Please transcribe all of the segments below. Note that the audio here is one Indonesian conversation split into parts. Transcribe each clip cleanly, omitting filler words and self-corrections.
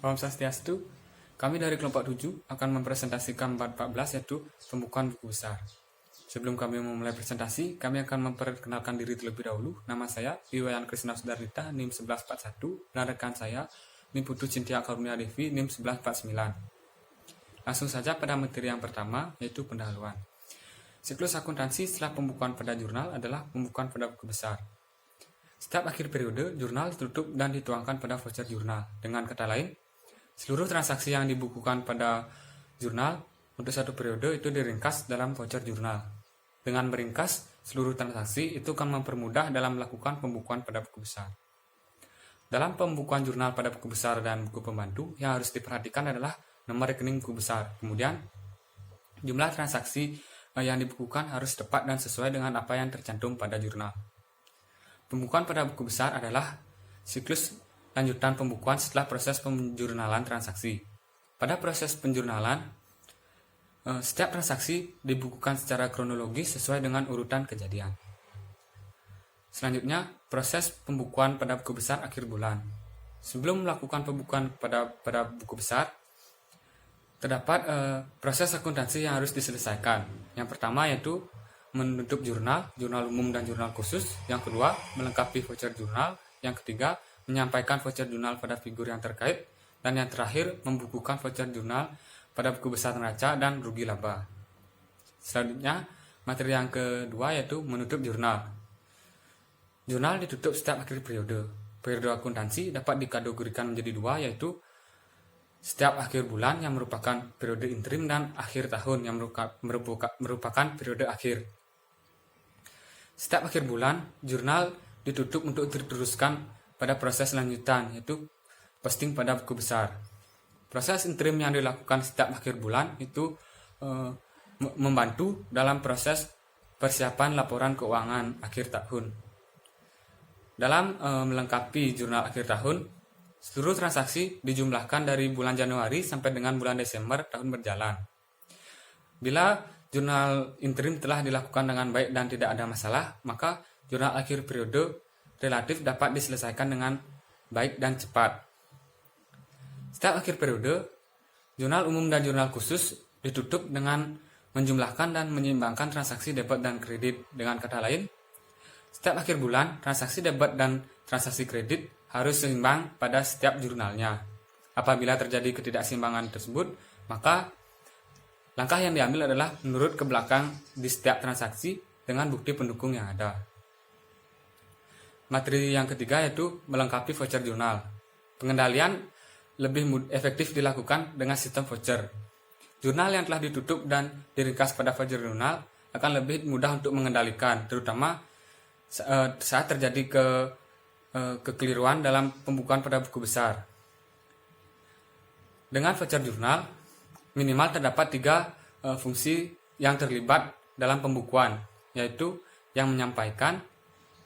Om Swastiastu, kami dari kelompok 7 akan mempresentasikan bab 14 yaitu pembukaan buku besar. Sebelum kami memulai presentasi, kami akan memperkenalkan diri terlebih dahulu. Nama saya Iwayan Krisna Sudarnita, NIM 1141, dan rekan saya NIM Putu Cintia Karunia Devi, NIM 1149. Langsung saja pada materi yang pertama, yaitu pendahuluan. Siklus akuntansi setelah pembukuan pada jurnal adalah pembukuan pada buku besar. Setiap akhir periode, jurnal ditutup dan dituangkan pada voucher jurnal. Dengan kata lain, seluruh transaksi yang dibukukan pada jurnal untuk satu periode itu diringkas dalam voucher jurnal. Dengan meringkas seluruh transaksi, itu akan mempermudah dalam melakukan pembukuan pada buku besar. Dalam pembukuan jurnal pada buku besar dan buku pembantu, yang harus diperhatikan adalah nomor rekening buku besar. Kemudian, jumlah transaksi yang dibukukan harus tepat dan sesuai dengan apa yang tercantum pada jurnal. Pembukuan pada buku besar adalah siklus lanjutan pembukuan setelah proses penjurnalan transaksi. Pada proses penjurnalan, setiap transaksi dibukukan secara kronologis sesuai dengan urutan kejadian. Selanjutnya, proses pembukuan pada buku besar akhir bulan. Sebelum melakukan pembukuan pada buku besar, terdapat proses akuntansi yang harus diselesaikan. Yang pertama yaitu menutup jurnal umum dan jurnal khusus. Yang kedua, melengkapi voucher jurnal. Yang ketiga, menyampaikan voucher jurnal pada figur yang terkait. Dan yang terakhir, membukukan voucher jurnal pada buku besar neraca dan rugi laba. Selanjutnya, materi yang kedua yaitu menutup jurnal. Jurnal ditutup setiap akhir periode. Periode akuntansi dapat dikategorikan menjadi dua, yaitu setiap akhir bulan yang merupakan periode interim dan akhir tahun yang merupakan periode akhir. Setiap akhir bulan, jurnal ditutup untuk diteruskan pada proses lanjutan, yaitu posting pada buku besar. Proses interim yang dilakukan setiap akhir bulan itu membantu dalam proses persiapan laporan keuangan akhir tahun. Dalam melengkapi jurnal akhir tahun, seluruh transaksi dijumlahkan dari bulan Januari sampai dengan bulan Desember tahun berjalan. Bila jurnal interim telah dilakukan dengan baik dan tidak ada masalah, maka jurnal akhir periode relatif dapat diselesaikan dengan baik dan cepat. Setiap akhir periode, jurnal umum dan jurnal khusus ditutup dengan menjumlahkan dan menyeimbangkan transaksi debit dan kredit. Dengan kata lain, setiap akhir bulan, transaksi debit dan transaksi kredit harus seimbang pada setiap jurnalnya. Apabila terjadi ketidakseimbangan tersebut, maka langkah yang diambil adalah menurut ke belakang di setiap transaksi dengan bukti pendukung yang ada. Materi yang ketiga yaitu melengkapi voucher jurnal. Pengendalian lebih efektif dilakukan dengan sistem voucher. Jurnal yang telah ditutup dan diringkas pada voucher jurnal akan lebih mudah untuk mengendalikan, terutama saat terjadi kekeliruan dalam pembukuan pada buku besar. Dengan voucher jurnal, minimal terdapat 3 fungsi yang terlibat dalam pembukuan, yaitu yang menyampaikan,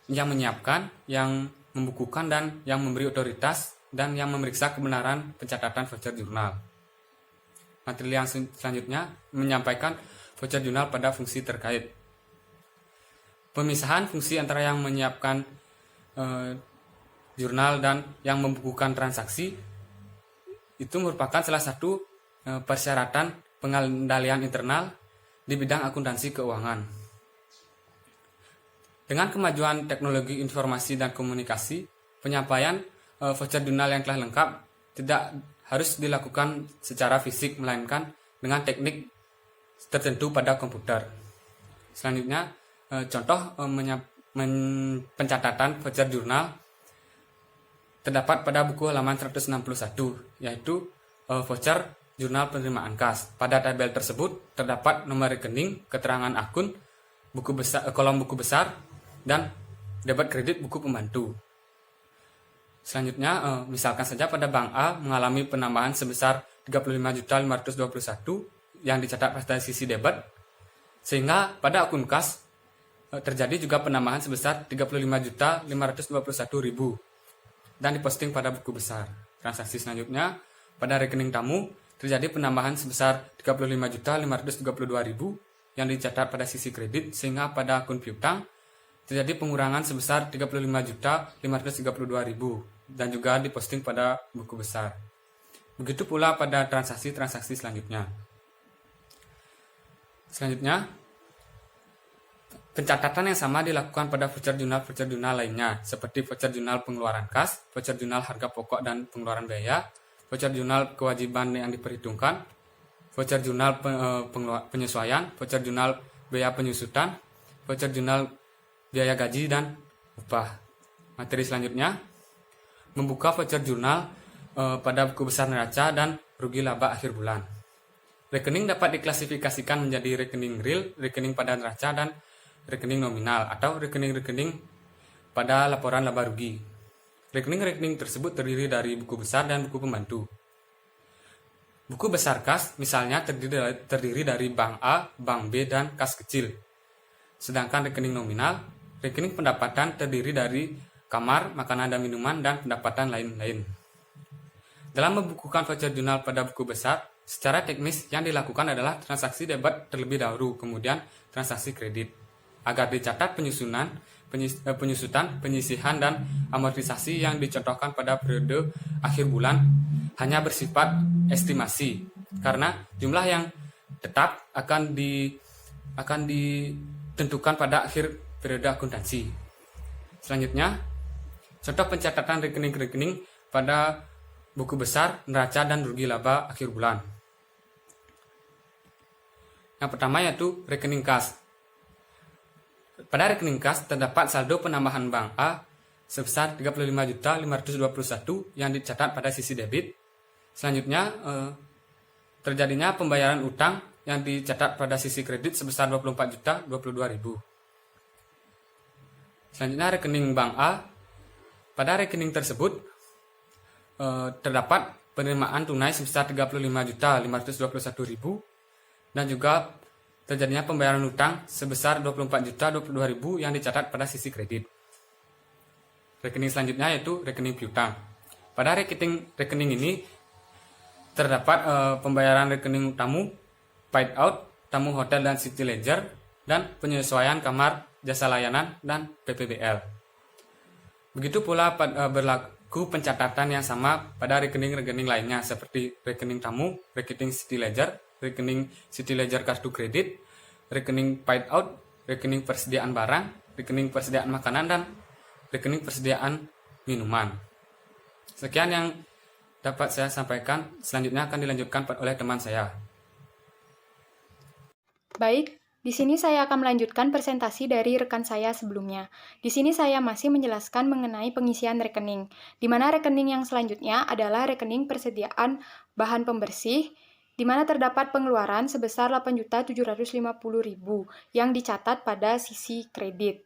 yang menyiapkan, yang membukukan, dan yang memberi otoritas, dan yang memeriksa kebenaran pencatatan voucher jurnal. Materi yang selanjutnya menyampaikan voucher jurnal pada fungsi terkait. Pemisahan fungsi antara yang menyiapkan jurnal dan yang membukukan transaksi itu merupakan salah satu persyaratan pengendalian internal di bidang akuntansi keuangan. Dengan kemajuan teknologi informasi dan komunikasi, penyampaian voucher jurnal yang telah lengkap tidak harus dilakukan secara fisik, melainkan dengan teknik tertentu pada komputer. Selanjutnya, contoh pencatatan voucher jurnal terdapat pada buku halaman 161, yaitu voucher jurnal penerimaan kas. Pada tabel tersebut terdapat nomor rekening, keterangan akun, buku besar, kolom buku besar, dan debit kredit buku pembantu. Selanjutnya, misalkan saja pada Bank A mengalami penambahan sebesar 35.521 yang dicatat pada sisi debit, sehingga pada akun kas terjadi juga penambahan sebesar 35.521.000 dan diposting pada buku besar. Transaksi selanjutnya, pada rekening tamu terjadi penambahan sebesar 35.532.000 yang dicatat pada sisi kredit, sehingga pada akun piutang terjadi pengurangan sebesar 35.532.000 dan juga diposting pada buku besar. Begitu pula pada transaksi-transaksi selanjutnya. Selanjutnya, pencatatan yang sama dilakukan pada voucher jurnal lainnya, seperti voucher jurnal pengeluaran kas, voucher jurnal harga pokok dan pengeluaran biaya, voucher jurnal kewajiban yang diperhitungkan, voucher jurnal penyesuaian, voucher jurnal biaya penyusutan, voucher jurnal biaya gaji dan upah. Materi selanjutnya, membuka voucher jurnal pada buku besar neraca dan rugi laba akhir bulan. Rekening dapat diklasifikasikan menjadi rekening real, rekening pada neraca, dan rekening nominal atau rekening-rekening pada laporan laba rugi. Rekening-rekening tersebut terdiri dari buku besar dan buku pembantu. Buku besar kas misalnya terdiri dari bank A, bank B, dan kas kecil. Sedangkan rekening nominal, rekening pendapatan terdiri dari kamar, makanan dan minuman, dan pendapatan lain-lain. Dalam membukukan voucher jurnal pada buku besar, secara teknis yang dilakukan adalah transaksi debit terlebih dahulu, kemudian transaksi kredit, agar dicatat penyusutan, penyisihan, dan amortisasi yang dicontohkan pada periode akhir bulan hanya bersifat estimasi, karena jumlah yang tetap akan ditentukan pada akhir periode akuntansi. Selanjutnya, contoh pencatatan rekening-rekening pada buku besar, neraca, dan rugi laba akhir bulan. Yang pertama yaitu rekening kas. Pada rekening kas terdapat saldo penambahan bank A sebesar 35.521 yang dicatat pada sisi debit. Selanjutnya terjadinya pembayaran utang yang dicatat pada sisi kredit sebesar 24.022.000. Selanjutnya rekening bank A. Pada rekening tersebut terdapat penerimaan tunai sebesar 35.521.000 dan juga terjadinya pembayaran utang sebesar 24.022.000 yang dicatat pada sisi kredit. Rekening selanjutnya yaitu rekening piutang. Pada rekening ini terdapat pembayaran rekening tamu, paid out, tamu hotel dan city ledger, dan penyesuaian kamar, jasa layanan, dan PPBL. Begitu pula berlaku pencatatan yang sama pada rekening-rekening lainnya seperti rekening tamu, rekening city ledger kartu kredit, rekening paid out, rekening persediaan barang, rekening persediaan makanan, dan rekening persediaan minuman. Sekian yang dapat saya sampaikan, selanjutnya akan dilanjutkan oleh teman saya. Baik, di sini saya akan melanjutkan presentasi dari rekan saya sebelumnya. Di sini saya masih menjelaskan mengenai pengisian rekening, di mana rekening yang selanjutnya adalah rekening persediaan bahan pembersih, di mana terdapat pengeluaran sebesar 8.750.000 yang dicatat pada sisi kredit.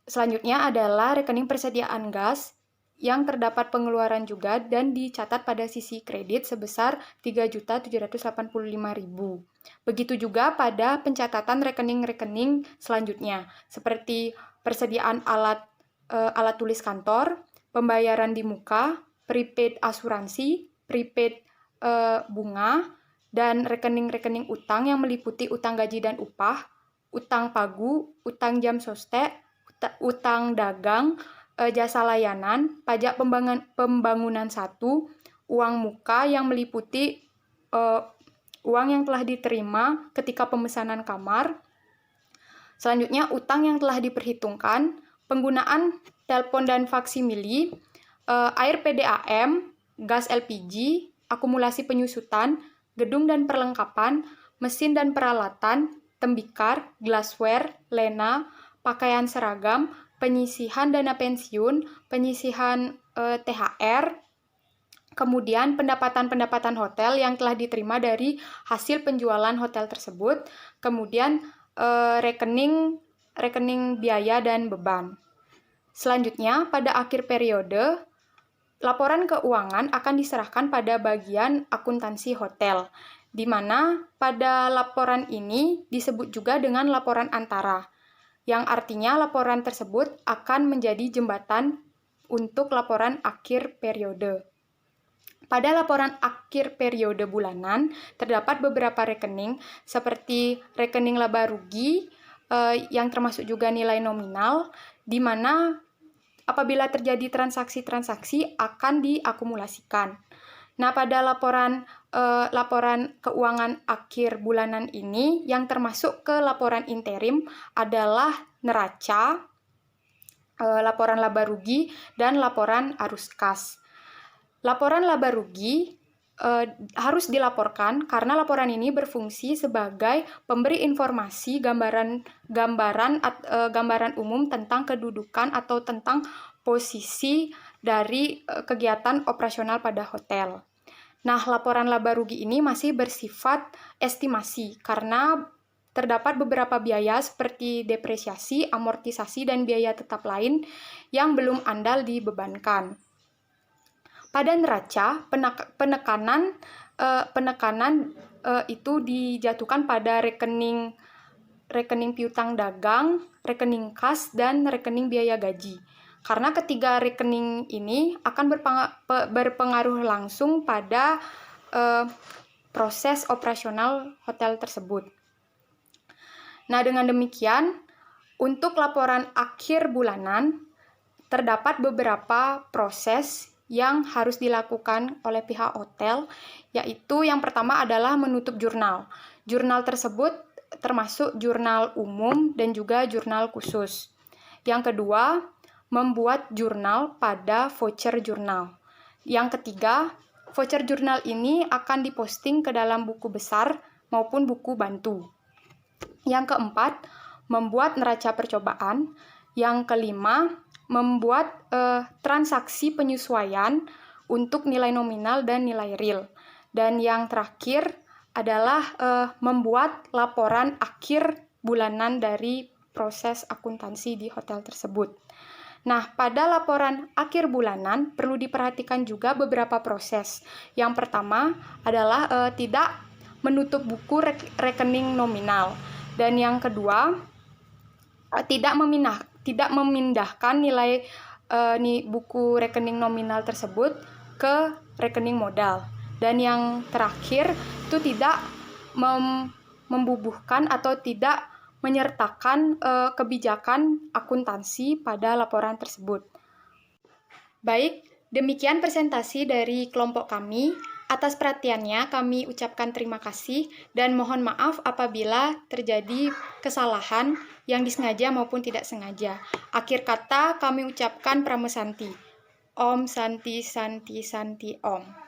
Selanjutnya adalah rekening persediaan gas, yang terdapat pengeluaran juga dan dicatat pada sisi kredit sebesar 3.785.000. Begitu juga pada pencatatan rekening-rekening selanjutnya, seperti persediaan alat tulis kantor, pembayaran di muka, prepaid asuransi, prepaid bunga, dan rekening-rekening utang yang meliputi utang gaji dan upah, utang pagu, utang jam sostek, utang dagang, jasa layanan, pajak pembangunan 1, uang muka yang meliputi uang yang telah diterima ketika pemesanan kamar. Selanjutnya, utang yang telah diperhitungkan, penggunaan telepon dan faksimili, air PDAM, gas LPG, akumulasi penyusutan, gedung dan perlengkapan, mesin dan peralatan, tembikar, glassware, lena, pakaian seragam, penyisihan dana pensiun, penyisihan THR, kemudian pendapatan-pendapatan hotel yang telah diterima dari hasil penjualan hotel tersebut, kemudian rekening biaya dan beban. Selanjutnya, pada akhir periode, laporan keuangan akan diserahkan pada bagian akuntansi hotel, di mana pada laporan ini disebut juga dengan laporan antara, yang artinya laporan tersebut akan menjadi jembatan untuk laporan akhir periode. Pada laporan akhir periode bulanan, terdapat beberapa rekening seperti rekening laba rugi yang termasuk juga nilai nominal, di mana apabila terjadi transaksi-transaksi akan diakumulasikan. Nah, pada laporan keuangan akhir bulanan ini yang termasuk ke laporan interim adalah neraca, laporan laba rugi, dan laporan arus kas. Laporan laba rugi harus dilaporkan karena laporan ini berfungsi sebagai pemberi informasi gambaran umum tentang kedudukan atau tentang posisi dari kegiatan operasional pada hotel. Nah, laporan laba rugi ini masih bersifat estimasi karena terdapat beberapa biaya seperti depresiasi, amortisasi, dan biaya tetap lain yang belum andal dibebankan. Pada neraca, penekanan itu dijatuhkan pada rekening piutang dagang, rekening kas, dan rekening biaya gaji. Karena ketiga rekening ini akan berpengaruh langsung pada proses operasional hotel tersebut. Nah, dengan demikian, untuk laporan akhir bulanan, terdapat beberapa proses yang harus dilakukan oleh pihak hotel, yaitu yang pertama adalah menutup jurnal. Jurnal tersebut termasuk jurnal umum dan juga jurnal khusus. Yang kedua, membuat jurnal pada voucher jurnal. Yang ketiga, voucher jurnal ini akan diposting ke dalam buku besar maupun buku bantu. Yang keempat, membuat neraca percobaan. Yang kelima, membuat transaksi penyesuaian untuk nilai nominal dan nilai real. Dan yang terakhir adalah membuat laporan akhir bulanan dari proses akuntansi di hotel tersebut. Nah, pada laporan akhir bulanan perlu diperhatikan juga beberapa proses. Yang pertama adalah tidak menutup buku rekening nominal. Dan yang kedua, tidak memindahkan nilai buku rekening nominal tersebut ke rekening modal. Dan yang terakhir itu tidak membubuhkan atau tidak menyertakan kebijakan akuntansi pada laporan tersebut. Baik, demikian presentasi dari kelompok kami. Atas perhatiannya kami ucapkan terima kasih dan mohon maaf apabila terjadi kesalahan yang disengaja maupun tidak sengaja. Akhir kata kami ucapkan Pramesanti. Om Santi Santi Santi Om.